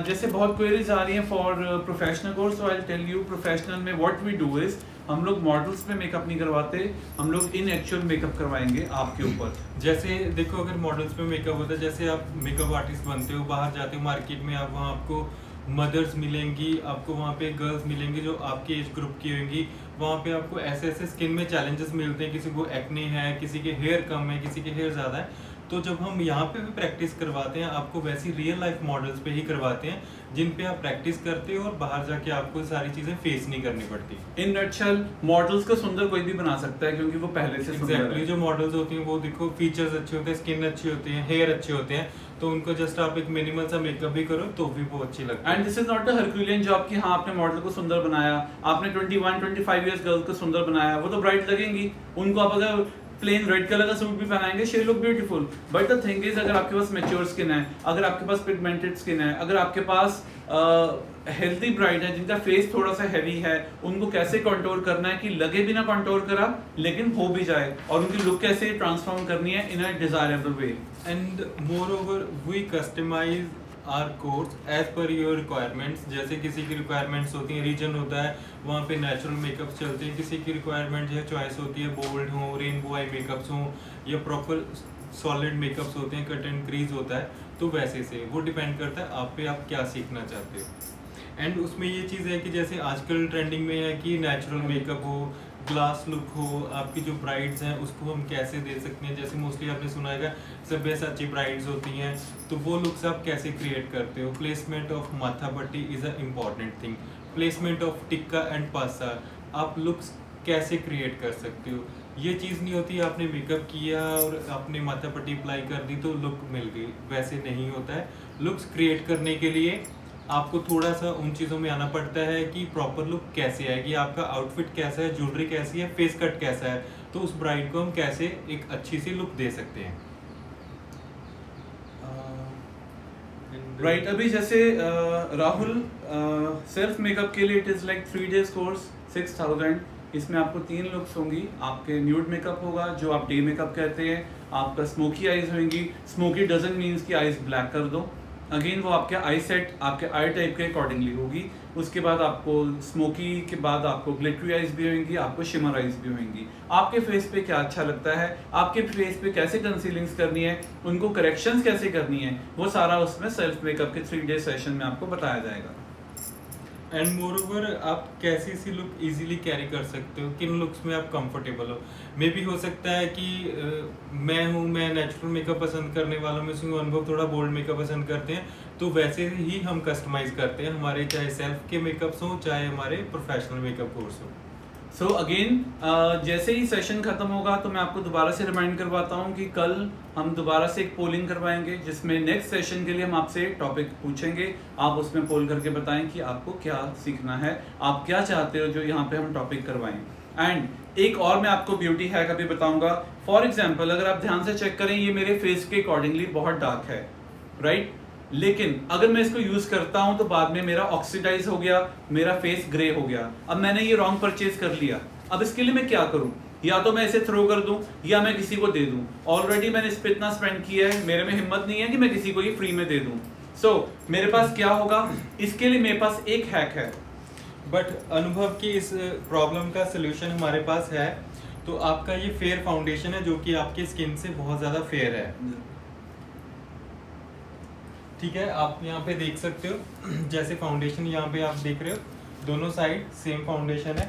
A: जैसे बहुत क्वेरीज आ रही हैं for professional course, so I tell you professional में व्हाट वी डू इज हम लोग मॉडल्स पे मेकअप नहीं करवाते, हम लोग इन एक्चुअल मेकअप करवाएंगे आपके ऊपर।
B: जैसे देखो अगर मॉडल्स पे मेकअप होता है, जैसे आप मेकअप आर्टिस्ट बनते हो, बाहर जाते हो मार्केट में, आप वहाँ आपको मदर्स मिलेंगी, आपको वहाँ पे गर्ल्स मिलेंगी जो आपके एज ग्रुप की होंगी, वहाँ पे आपको ऐसे ऐसे स्किन में चैलेंजेस मिलते हैं, किसी को एक्ने है, किसी के हेयर कम है, किसी के हेयर ज़्यादा है, तो जब हम यहाँ पे भी प्रैक्टिस करवाते हैं आपको वैसी रियल लाइफ मॉडल्स पे ही करवाते हैं जिन पे आप प्रैक्टिस करते हो और बाहर जाके आपको सारी चीजें फेस नहीं करनी पड़ती।
A: इन नटशेल मॉडल्स को सुंदर कोई भी बना सकता है क्योंकि वो पहले से सुंदर
B: एग्जैक्टली
A: है।
B: जो मॉडल्स होती हैं वो देखो फीचर्स अच्छे होते हैं, स्किन अच्छी होती है, हेयर अच्छे होते हैं, तो उनको जस्ट आप एक मिनिमल सा मेकअप भी करो तो भी वो अच्छी लगती है।
A: And this is not a Herculean job कि हाँ आपने मॉडल को सुंदर बनाया, आपने 21-25 इयर्स गर्ल्स को सुंदर बनाया, वो तो ब्राइट लगेंगी। उनको आप अगर प्लेन रेड कलर का सूट भी पहनाएंगे she look beautiful. But the thing is अगर आपके पास मैच्योर स्किन है, अगर आपके पास पिगमेंटेड स्किन है, अगर आपके पास हेल्थी ब्राइड है जिनका फेस थोड़ा सा हैवी है, उनको कैसे कंट्रोल करना है कि लगे भी ना कंट्रोल करा लेकिन हो भी जाए, और उनकी लुक कैसे ट्रांसफॉर्म करनी है in a desirable way.
B: And moreover we customize our course as per your requirements. जैसे किसी की रिक्वायरमेंट्स होती हैं, रीजन होता है वहाँ पे नेचुरल मेकअप्स चलते हैं, किसी की रिक्वायरमेंट जो है चॉइस होती है बोल्ड हो, रेनबो आई मेकअप्स हो, या प्रॉपर सॉलिड मेकअप्स होते हैं, कट एंड क्रीज होता है, तो वैसे से वो डिपेंड करता है आप पे आप क्या सीखना चाहते हो। एंड उसमें ये चीज़ है कि जैसे आजकल ट्रेंडिंग में है कि नेचुरल मेकअप हो, ग्लास लुक हो, आपकी जो ब्राइड्स हैं उसको हम कैसे दे सकते हैं। जैसे मोस्टली आपने सुना है सब्यसाची ब्राइड्स होती हैं, तो वो लुक्स आप कैसे क्रिएट करते हो। प्लेसमेंट ऑफ माथा पट्टी is a important thing, placement of tikka and पासा, आप लुक्स कैसे क्रिएट कर सकते हो। ये चीज़ नहीं होती आपने मेकअप किया और आपने माथा पट्टी अप्लाई कर दी तो लुक मिल गई, वैसे नहीं होता है। लुक्स क्रिएट करने के लिए आपको थोड़ा सा उन चीज़ों में आना पड़ता है कि प्रॉपर लुक कैसे आएगी, आपका आउटफिट कैसा है, ज्वेलरी कैसी है, फेस कट कैसा है, तो उस ब्राइड को हम कैसे एक अच्छी सी लुक दे सकते हैं।
A: राइट अभी जैसे राहुल सेल्फ मेकअप के लिए it is like 3 days course 6000। इसमें आपको 3 लुक्स होंगी। आपके न्यूड मेकअप होगा जो आप डे मेकअप कहते हैं, आपका स्मोकी आईज होंगी। स्मोकी डजंट मीन्स कि आईज ब्लैक कर दो, अगेन वो आपके आई सेट आपके आई टाइप के अकॉर्डिंगली होगी। उसके बाद आपको स्मोकी के बाद आपको ग्लिटरी आइज भी होंगी, आपको शिमर आइज भी होंगी। आपके फेस पे क्या अच्छा लगता है, आपके फेस पे कैसे कंसीलिंग्स करनी है, उनको करेक्शंस कैसे करनी है, वो सारा उसमें सेल्फ मेकअप के 3 day सेशन में आपको बताया जाएगा।
B: एंड मोर ओवर आप कैसी सी लुक इजीली कैरी कर सकते हो, किन लुक्स में आप कंफर्टेबल हो। मे भी हो सकता है कि मैं नेचुरल मेकअप पसंद करने वालों में से अनुभव थोड़ा बोल्ड मेकअप पसंद करते हैं, तो वैसे ही हम कस्टमाइज करते हैं, हमारे चाहे सेल्फ के मेकअप्स हो चाहे हमारे प्रोफेशनल मेकअप कोर्स हो।
A: सो अगेन जैसे ही सेशन खत्म होगा तो मैं आपको दोबारा से रिमाइंड करवाता हूँ कि कल हम दोबारा से एक पोलिंग करवाएंगे जिसमें नेक्स्ट सेशन के लिए हम आपसे टॉपिक पूछेंगे। आप उसमें पोल करके बताएं कि आपको क्या सीखना है, आप क्या चाहते हो जो यहाँ पे हम टॉपिक करवाएं। एंड एक और मैं आपको ब्यूटी हैक अभी बताऊंगा। फॉर एग्जाम्पल अगर आप ध्यान से चेक करें, ये मेरे फेस के अकॉर्डिंगली बहुत डार्क है, राइट? लेकिन अगर मैं इसको यूज करता हूं तो बाद में मेरा ऑक्सीडाइज हो गया, मेरा फेस ग्रे हो गया। अब मैंने ये रॉन्ग परचेज कर लिया, अब इसके लिए मैं क्या करूं? या तो मैं इसे थ्रो कर दूं या मैं किसी को दे दूं। ऑलरेडी मैंने इस पे इतना स्पेंड किया है, मेरे में हिम्मत नहीं है कि मैं किसी को ये फ्री में दे दूं। सो मेरे पास क्या होगा, इसके लिए मेरे पास एक हैक है।
B: बट अनुभव की इस प्रॉब्लम का सोल्यूशन हमारे पास है। तो आपका ये फेयर फाउंडेशन है जो कि आपकी स्किन से बहुत ज़्यादा फेयर है, ठीक है। आप यहाँ पे देख सकते हो जैसे फाउंडेशन यहाँ पे आप देख रहे हो, दोनों साइड सेम फाउंडेशन है।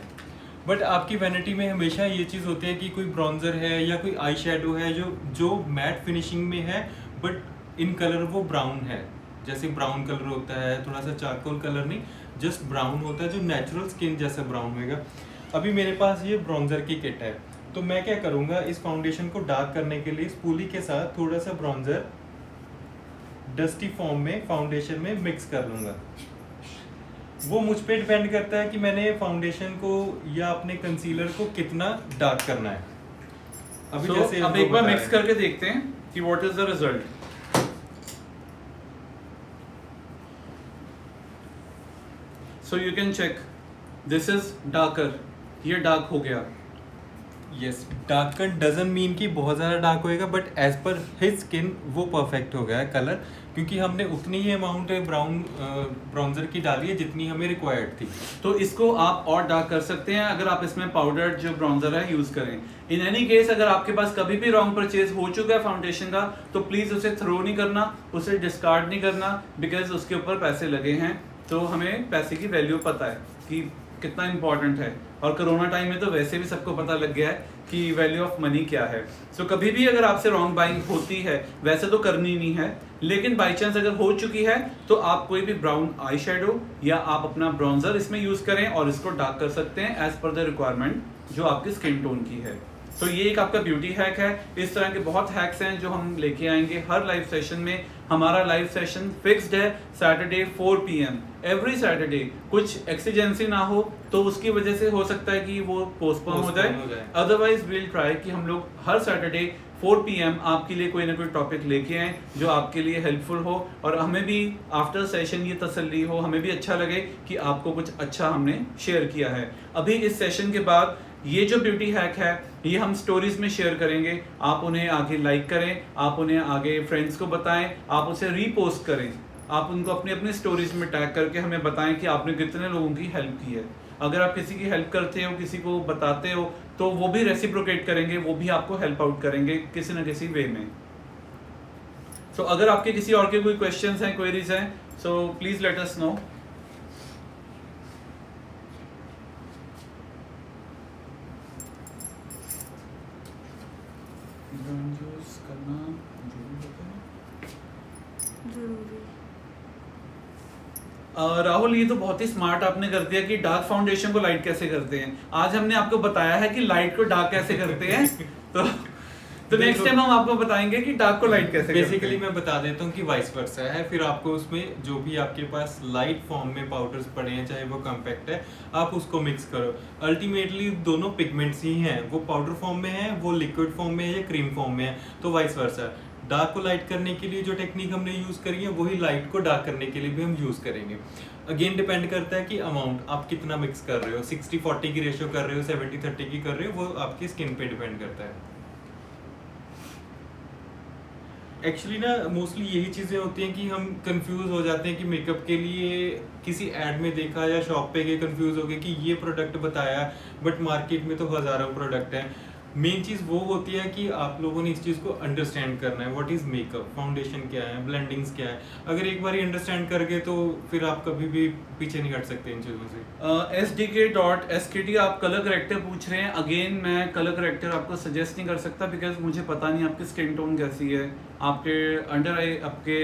B: बट आपकी वैनिटी में हमेशा ये चीज़ होती है कि कोई ब्रॉन्जर है या कोई आई शेडो है जो मैट फिनिशिंग में है, बट इन कलर वो ब्राउन है। जैसे ब्राउन कलर होता है, थोड़ा सा चारकोल कलर नहीं, जस्ट ब्राउन होता है जो नेचुरल स्किन जैसा ब्राउन होएगा। अभी मेरे पास ये ब्रॉन्जर की किट है, तो मैं क्या करूँगा, इस फाउंडेशन को डार्क करने के लिए स्पूली के साथ थोड़ा सा ब्रॉन्जर डस्टी फॉर्म में फाउंडेशन में मिक्स कर लूँगा। वो मुझ पे डिपेंड करता है कि मैंने फाउंडेशन को या अपने कंसीलर को कितना डार्क करना है। अभी जैसे
A: अब एक बार मिक्स करके देखते हैं कि what is the result. So you can check, this is darker, ये डार्क हो गया।
B: यस, डार्कर डजंट मीन कि बहुत ज़्यादा डार्क होएगा, but as per his skin वो परफेक्ट हो गया है कलर, क्योंकि हमने उतनी ही अमाउंट ब्राउन्जर की डाली है जितनी हमें रिक्वायर्ड थी।
A: तो इसको आप और डार्क कर सकते हैं अगर आप इसमें पाउडर्ड जो ब्राउन्जर है यूज करें। इन एनी केस अगर आपके पास कभी भी रॉन्ग परचेज हो चुका है फाउंडेशन का, तो प्लीज उसे थ्रो नहीं करना, उसे डिस्कार्ड नहीं करना, बिकॉज उसके ऊपर पैसे लगे हैं। तो हमें पैसे की वैल्यू पता है कि कितना इंपॉर्टेंट है, और कोरोना टाइम में तो वैसे भी सबको पता लग गया है कि वैल्यू ऑफ मनी क्या है। सो कभी भी अगर आपसे रॉन्ग बाइंग होती है, वैसे तो करनी नहीं है, लेकिन बाई चांस अगर हो चुकी है तो आप कोई भी ब्राउन आई शेडो या आप अपना ब्राउन्जर इसमें यूज करें और इसको डार्क कर सकते हैं एज पर द रिक्वायरमेंट जो आपकी स्किन टोन की है। तो ये एक आपका ब्यूटी हैक है। इस तरह के बहुत हैक्स हैं जो हम लेके आएंगे हर लाइव सेशन में। हमारा लाइव सेशन फिक्स्ड है सैटरडे 4 PM एवरी सैटरडे। कुछ एक्सीजेंसी ना हो तो उसकी वजह से हो सकता है कि वो पोस्टपोन हो जाए, अदरवाइज विल ट्राई कि हम लोग हर सैटरडे 4 PM आपके लिए कोई ना कोई टॉपिक लेके आए जो आपके लिए हेल्पफुल हो, और हमें भी आफ्टर सेशन ये तसल्ली हो, हमें भी अच्छा लगे कि आपको कुछ अच्छा हमने शेयर किया है। अभी इस सेशन के बाद ये जो ब्यूटी हैक है ये हम स्टोरीज में शेयर करेंगे, आप उन्हें आगे लाइक करें, आप उन्हें आगे फ्रेंड्स को बताएं, आप उसे रीपोस्ट करें, आप उनको अपने अपने स्टोरीज में टैग करके हमें बताएं कि आपने कितने लोगों की हेल्प की है। अगर आप किसी की हेल्प करते हो, किसी को बताते हो, तो वो भी रेसिप्रोकेट करेंगे, वो भी आपको हेल्प आउट करेंगे किसी न किसी वे में। सो अगर आपके किसी और के कोई क्वेश्चंस हैं, क्वेरीज हैं, so please let us know. Rahul, ये तो बहुत ही स्मार्ट आपने कर दिया कि डार्क फाउंडेशन को लाइट कैसे करते हैं। आज हमने आपको बताया है कि लाइट को डार्क कैसे करते हैं, तो नेक्स्ट टाइम हम आपको बताएंगे कि डार्क को लाइट कैसे।
B: बेसिकली मैं बता देता हूँ कि वाइस वर्सा है। फिर आपको उसमें जो भी आपके पास लाइट फॉर्म में पाउडर्स पड़े हैं, चाहे वो कॉम्पैक्ट है, आप उसको मिक्स करो। अल्टीमेटली दोनों पिगमेंट्स ही हैं, वो पाउडर फॉर्म में है, वो लिक्विड फॉर्म में है या क्रीम फॉर्म में है, तो वाइस वर्सा। डार्क को लाइट करने के लिए जो टेक्निक हमने यूज करी है वही लाइट को डार्क करने के लिए भी हम यूज करेंगे। अगेन डिपेंड करता है कि अमाउंट आप कितना मिक्स कर रहे हो, 60-40 की रेशियो कर रहे हो, 70-30 की कर रहे हो, वो आपकी स्किन पे डिपेंड करता है। एक्चुअली ना मोस्टली यही चीज़ें होती हैं कि हम कंफ्यूज हो जाते हैं कि मेकअप के लिए किसी ऐड में देखा या शॉप पे गए, कंफ्यूज हो गए कि ये प्रोडक्ट बताया, बट मार्केट में तो हज़ारों प्रोडक्ट हैं। मेन चीज़ वो होती है कि आप लोगों ने इस चीज़ को अंडरस्टैंड करना है, व्हाट इज़ मेकअप, फाउंडेशन क्या है, ब्लेंडिंग्स क्या है। अगर एक बार ही अंडरस्टैंड कर गए तो फिर आप कभी भी पीछे नहीं हट सकते इन चीज़ों से।
A: sdk.skd आप कलर करेक्टर पूछ रहे हैं। अगेन मैं कलर करेक्टर आपको सजेस्ट नहीं कर सकता बिकॉज मुझे पता नहीं आपकी स्किन टोन कैसी है, आपके अंडर आई, आपके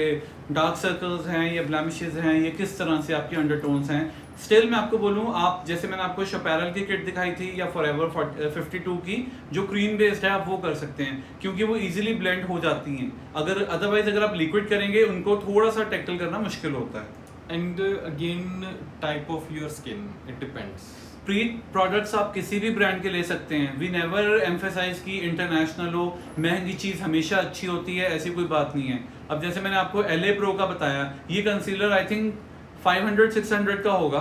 A: डार्क सर्कल्स हैं या ब्लैमिशेस हैं, ये किस तरह से आपके अंडरटोन्स हैं। स्टिल मैं आपको बोलूँ, आप जैसे मैंने आपको शपैरल की किट दिखाई थी या फॉरएवर 52 की जो क्रीम बेस्ड है, आप वो कर सकते हैं क्योंकि वो इजीली ब्लेंड हो जाती हैं। अदरवाइज अगर आप लिक्विड करेंगे उनको थोड़ा सा टैकल करना मुश्किल होता है।
B: And again type of your skin, it depends.
A: Preet products आप किसी भी ब्रांड के ले सकते हैं। वी नेवर एम्फेसाइज की इंटरनेशनल हो, महंगी चीज़ हमेशा अच्छी होती है, ऐसी कोई बात नहीं है। अब जैसे मैंने आपको LA Pro का बताया, ये कंसीलर आई थिंक 500-600 का होगा,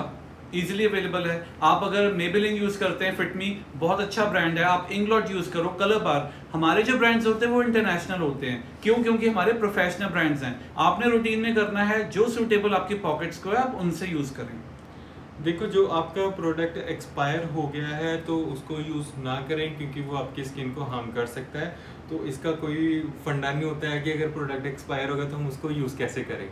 A: इजीली अवेलेबल है। आप अगर मेबेलिन यूज़ करते हैं, फिटमी बहुत अच्छा ब्रांड है, आप इंग्लॉट यूज़ करो, कलर बार। हमारे जो ब्रांड्स होते हैं वो इंटरनेशनल होते हैं। क्यों? क्योंकि हमारे प्रोफेशनल ब्रांड्स हैं। आपने रूटीन में करना है, जो सूटेबल आपकी पॉकेट्स को है आप उनसे यूज़ करें।
B: देखो, जो आपका प्रोडक्ट एक्सपायर हो गया है तो उसको यूज़ ना करें क्योंकि वो आपकी स्किन को हार्म कर सकता है। तो इसका कोई फंडा नहीं होता है कि अगर प्रोडक्ट एक्सपायर होगा तो हम उसको यूज़ कैसे करें,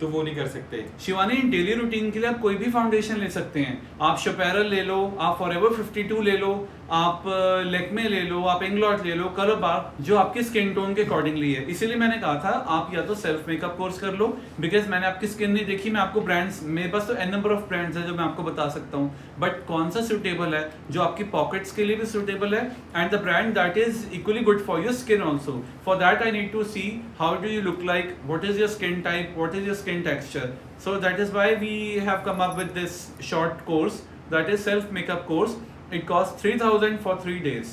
B: तो वो नहीं कर सकते।
A: शिवानी, डेली रूटीन के लिए आप कोई भी फाउंडेशन ले सकते हैं। आप शपैरल ले लो, आप फॉरएवर 52 ले लो, आप लेक्मे ले लो, आप इंग्लॉट ले लो, कलर बार, जो आपकी स्किन टोन के अकॉर्डिंगली है। इसीलिए मैंने कहा था आप या तो सेल्फ मेकअप कोर्स कर लो, बिकॉज मैंने आपकी स्किन नहीं देखी, मैं आपको ब्रांड्स, मेरे पास तो n नंबर ऑफ ब्रांड्स है जो मैं आपको बता सकता हूँ, बट कौन सा सूटेबल है, जो आपकी पॉकेट्स के लिए भी सूटेबल है, and the brand that is equally good for your skin also. For that I need to see how do you look like, what is your skin type, what is your skin texture. So that is why we have come up with this short course, that is self makeup course. It costs 3,000 for 3 days.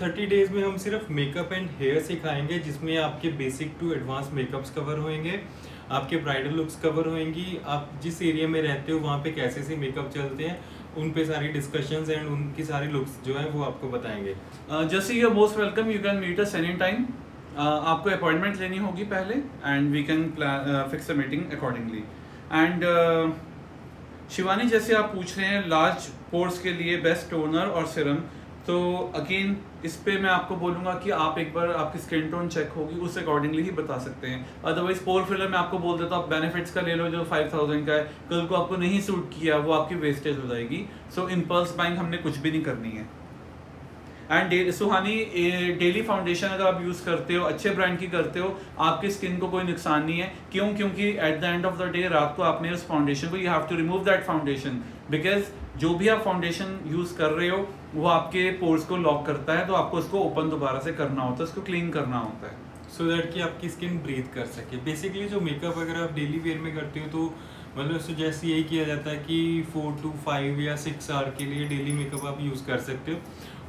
B: 30 days में हम सिर्फ makeup and hair सिखाएंगे, जिसमें आपके basic to advance makeups cover होंगे, आपके bridal looks cover होंगी, आप जिस एरिया में रहते हो वहाँ पे कैसे से मेकअप चलते हैं, उन पे सारी डिस्कशंस एंड उनकी सारी लुक्स जो है वो आपको बताएंगे।
A: जैसे you are most welcome, you can meet us any time. आपको अपॉइंटमेंट लेनी होगी पहले, and we can fix a meeting accordingly. And Shivani, जैसे आप पूछ रहे हैं लार्ज पोर्स के लिए बेस्ट टोनर और सिरम, तो अगेन इस पे मैं आपको बोलूँगा कि आप एक बार आपकी स्किन टोन चेक होगी, उस अकॉर्डिंगली ही बता सकते हैं। अदरवाइज पोर फिलर में आपको बोल देता हूँ आप बेनिफिट्स का ले लो जो 5000 का है, कल को आपको नहीं सूट किया, वो आपकी वेस्टेज हो जाएगी। सो इम्पल्स बाइंग हमने कुछ भी नहीं करनी है। एंड सुहानी डेली फाउंडेशन अगर आप यूज़ करते हो, अच्छे ब्रांड की करते हो, आपकी स्किन को कोई नुकसान नहीं है। क्यों? क्योंकि at the end of the day रात को आपने उस फाउंडेशन को, you have to remove that foundation, because जो भी आप फाउंडेशन यूज़ कर रहे हो वो आपके पोर्स को लॉक करता है, तो आपको उसको ओपन दोबारा से करना होता है, उसको क्लीन करना होता है,
B: सो दैट कि आपकी स्किन ब्रीथ कर सके। बेसिकली जो मेकअप अगर आप डेली वेयर में करते हो तो मतलब सजेस्ट यही किया जाता है कि 4 to 5 या 6 आवर के लिए डेली मेकअप आप यूज़ कर सकते हो।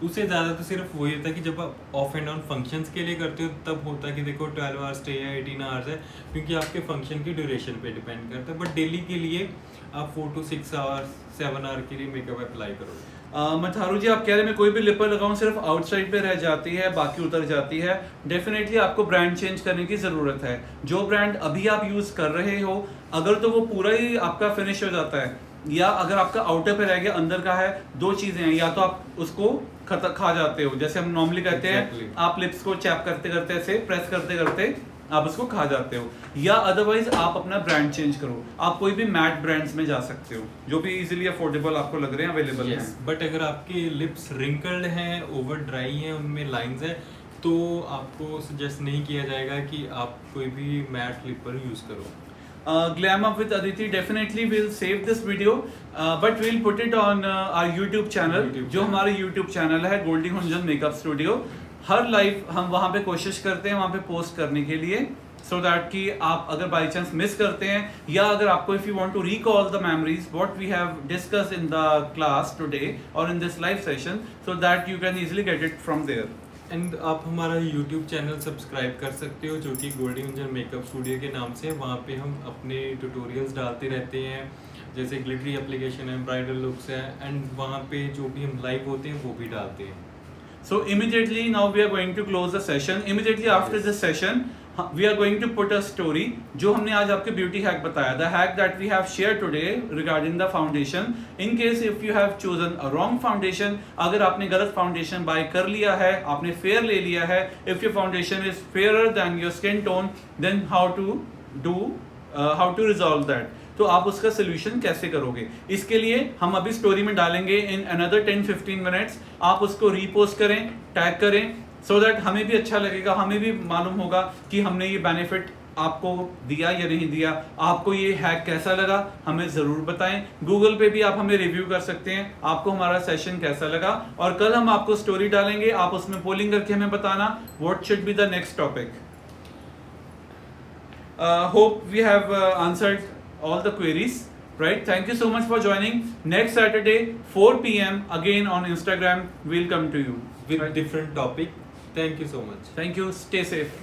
B: उससे ज़्यादा तो सिर्फ वही होता है कि जब आप ऑफ एंड ऑन फंक्शंस के लिए करते हो तब होता है कि देखो 12 आवर्स स्टे या 18 आवर्स है, क्योंकि आपके फंक्शन की ड्यूरेशन पे डिपेंड करता है। बट डेली के लिए आप 4 to 6 आवर्स 7 आवर के लिए मेकअप अप्लाई करोगे।
A: मथारू जी, आप कह रहे हैं मैं कोई भी लिपर लगाऊं सिर्फ आउटसाइड पे रह जाती है, बाकी उतर जाती है। डेफिनेटली आपको ब्रांड चेंज करने की ज़रूरत है। जो ब्रांड अभी आप यूज़ कर रहे हो, अगर तो वो पूरा ही आपका फिनिश हो जाता है, या अगर आपका आउटर पे रह गया, अंदर का है, दो चीज़ें हैं, या तो आप उसको खा जाते हो, जैसे हम नॉर्मली कहते हैं आप लिप्स को चैप करते करते ऐसे प्रेस करते करते आप उसको खा जाते हो, या अदरवाइज आप अपना ब्रांड चेंज करो। आप कोई भी मैट ब्रांड्स में जा सकते हो जो भी इजीली अफोर्डेबल आपको लग रहे हैं, अवेलेबल हैं।
B: बट अगर आपके लिप्स रिंकल्ड हैं, ओवर ड्राई हैं, उनमें लाइंस हैं, तो आपको सजेस्ट नहीं किया जाएगा कि आप कोई भी मैट लिपर यूज़ करो।
A: Glam Up with Aditi, definitely we'll save this video, but we'll put it on our YouTube channel, जो हमारे YouTube चैनल है गोल्डी हुंजन मेकअप स्टूडियो। हर लाइव हम वहाँ पे कोशिश करते हैं वहाँ पे पोस्ट करने के लिए, सो दैट कि आप अगर बाई चांस मिस करते हैं, या अगर आपको if you want to recall the memories what we have discuss in the class today और in this live session, so that you can easily get it from there.
B: And आप हमारा YouTube channel subscribe कर सकते हो जो कि Goldy हुंजन makeup studio के नाम से है। वहाँ पे हम अपने ट्यूटोरियल्स डालते रहते हैं, जैसे ग्लिटरी एप्लीकेशन है, ब्राइडल लुक्स है, एंड वहाँ पे जो भी हम लाइव होते हैं वो भी डालते हैं।
A: So immediately now we are going to close the session. Immediately after this session, we are going to put a story जो हमने आज आपके beauty hack बताया, the hack that we have shared today regarding the foundation. In case if you have chosen a wrong foundation, अगर आपने गलत foundation buy कर लिया है, आपने fair ले लिया है, if your foundation is fairer than your skin tone, then how to resolve that? तो आप उसका सोल्यूशन कैसे करोगे, इसके लिए हम अभी स्टोरी में डालेंगे इन अनदर 10-15 मिनट्स। आप उसको रीपोस्ट करें, टैग करें, सो दैट हमें भी अच्छा लगेगा, हमें भी मालूम होगा कि हमने ये बेनिफिट आपको दिया या नहीं दिया। आपको ये हैक कैसा लगा हमें ज़रूर बताएं। गूगल पे भी आप हमें रिव्यू कर सकते हैं, आपको हमारा सेशन कैसा लगा। और कल हम आपको स्टोरी डालेंगे, आप उसमें पोलिंग करके हमें बताना what should be the next topic. Hope we have answered all the queries, right? Thank you so much for joining. Next Saturday 4 p.m. again on Instagram we'll come to you
B: with different topic. Thank you so much.
A: Thank you. Stay safe.